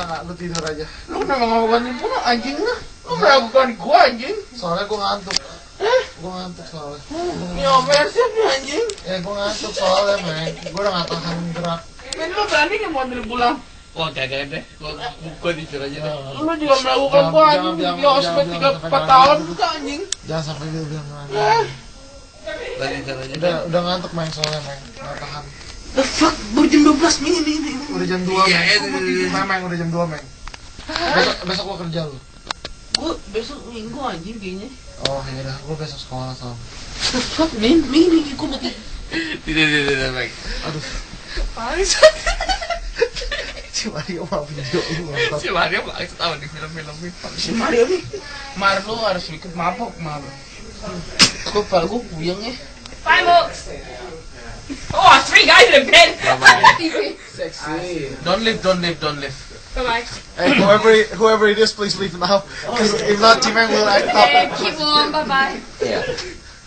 Enggak, lu tidur aja. Lu kenapa nggak ganti pulang anjing lu? Lu meragukan gua anjing. Soalnya gua ngantuk. Gua ngantuk soalnya. Ya siap nih anjing. Gua ngantuk soalnya, men. Gua udah nggak tahan gerak. Men lu berani nggak mau ambil pulang? Wah kagak deh, gua tidur aja deh. Lu juga melakukan gua anjing di ospek 3-4 tahun juga anjing. Jangan sampai dia bilang Tidur aja. Udah ngantuk, main soalnya, main. Nggak tahan. The fuck, baru jam 12 ini. Udah jam 2, Meng, udah jam 2, Meng. Besok gua kerja lu. Gua besok minggu anjing kayaknya. Oh, ya udah, gua besok sekolah sama. The fuck, minggu gua mau Tidak, baik. Aduh, Paris. si Mario mau video ini. Si Mario banget tahu di film-film ini. Si Mario nih. Mar lu harus ikut mabok. Gua puyeng ya. 5 books. Oh, 3 guys in a bed. Sexy. Don't leave. Bye-bye. Hey, whoever it is, please leave now. Because if not, T-Man will act Okay, up. keep warm. Bye-bye. Yeah.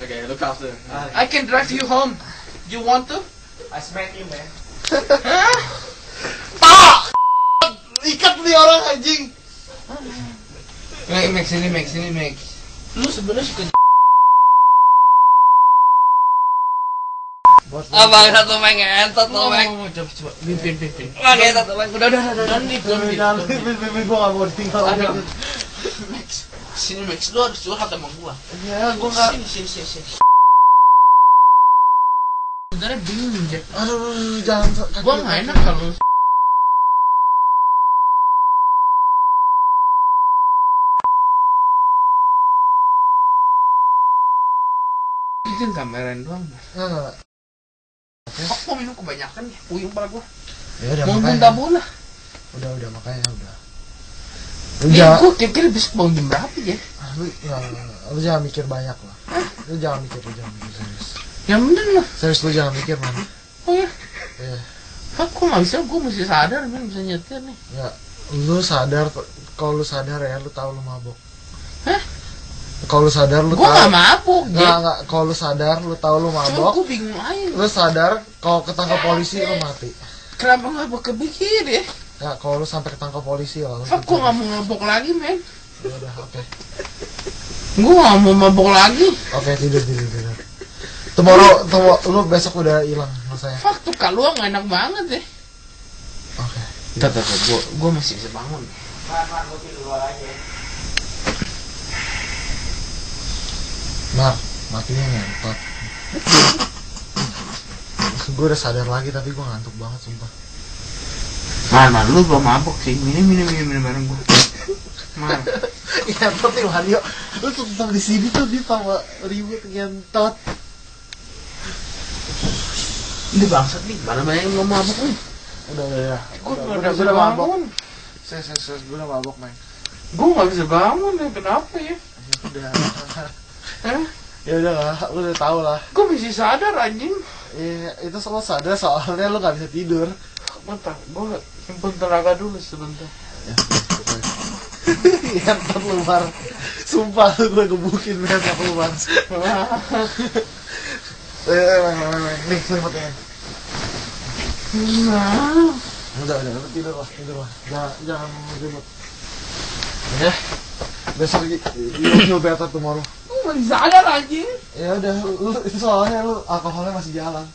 Okay, look after. I can drive you home. You want to? I smack you, man. Pak! Ikat nih orang anjing. Max sini. Lu sebenarnya suka Abang satu main ngentot lo, Mac. coba pimpin. Bang ngentot, Bang. Udah. Don't leave. Gue gak mau ditinggal. Max, sini Max, lu harus curhat sama gua. Ya, gue gak. Sini. Sebenarnya bingung Jack. Aduh, jangan. Gua nggak enak kalau izin kameran doang. Enggak. Kok gua minum kebanyakan ya? Puyeng pala gua. Ya udah, Mau makanya. bunda bola. Udah, makanya udah. Gua kira besok bangun jam berapa ya? Lu jangan mikir banyak lah. Lu jangan mikir serius. Yang bener lah. Serius, lu jangan mikir, man. Oh ya? Iya. Fuck, gua nggak bisa. Gua mesti sadar, man, bisa nyetir nih. Ya, lu sadar. Kalau lu sadar ya, lu tahu lu mabok. Hah? Kalau lu sadar, lu Gua tahu. nggak mabuk, Jack. Enggak. Kalau lu sadar, lu tahu lu Cuma mabok. gua bingung aja. Lu sadar, kalau ketangkap polisi, lu mati. Kenapa nggak gua kepikir ya? Ya, kalau lu sampai ketangkap polisi, lah. Fuck, gua nggak mau mabuk lagi, men. Ya udah, oke. Gua nggak mau mabuk lagi. Oke, tidur. Tomorrow, lu besok udah hilang rasanya. Fuck, tuh kalau nggak enak banget ya. Oke. Tata, gua masih bisa bangun. Mar, matinya ngentot. Gue udah sadar lagi tapi gue ngantuk banget sumpah. Mar, lu belum mabuk sih. Minum bareng gua. Mar. Ngentot nih Mario. Lu tetap di sini tuh dia sama ribut ngentot. Ini bangsat nih. Mana banyak yang ngomong mabuk nih. Udah. Gua Udah, nggak bisa mabok. bangun. Serius, gue udah mabok, Meng. Gua nggak bisa bangun ya. Kenapa ya? Udah. Hah? Ya udah lah, lu udah tahu lah. Gua masih sadar anjing. Iya, itu semua sadar soalnya lu gak bisa tidur. Bentar, gua simpen tenaga dulu sebentar. Ya, ngentot lu, Mar. Sumpah lu gue gebukin besok lu, Mar. Meng. Nih, selimutnya. Nah. Udah, lu tidur lah. Jangan ribut. Ya, besok you'll better tomorrow. Gua masih sadar anjing. Ya udah, lu itu soalnya lu alkoholnya masih jalan.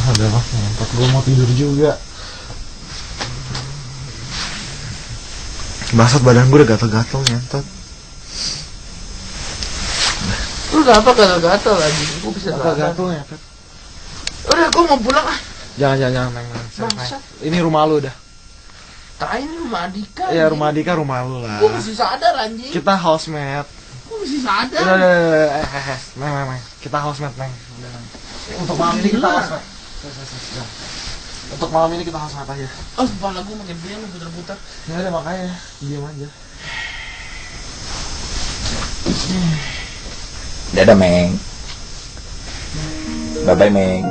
Udah lah, ngentot, gue mau tidur juga. Basat badan gue udah gatel-gatel ngentot. Lu kenapa gatal-gatal lagi? Gua bisa Gatel-gatel ngentot. Udah, gua mau pulang ah. Jangan, Meng. Bangsat. Ini rumah lu udah. Tai, ini rumah Adika. Iya, anjing. rumah Dika rumah lu lah. Gua masih sadar anjing. Kita housemate. Gua masih sadar. Udah. Meng. Kita housemate, Meng. Untuk malam ini kita housemate. Untuk malam ini kita housemate aja. Oh, kepala gua makin biang putar-putar. Ya udah, makanya diam aja. Dadah, Meng. Bye-bye, Meng.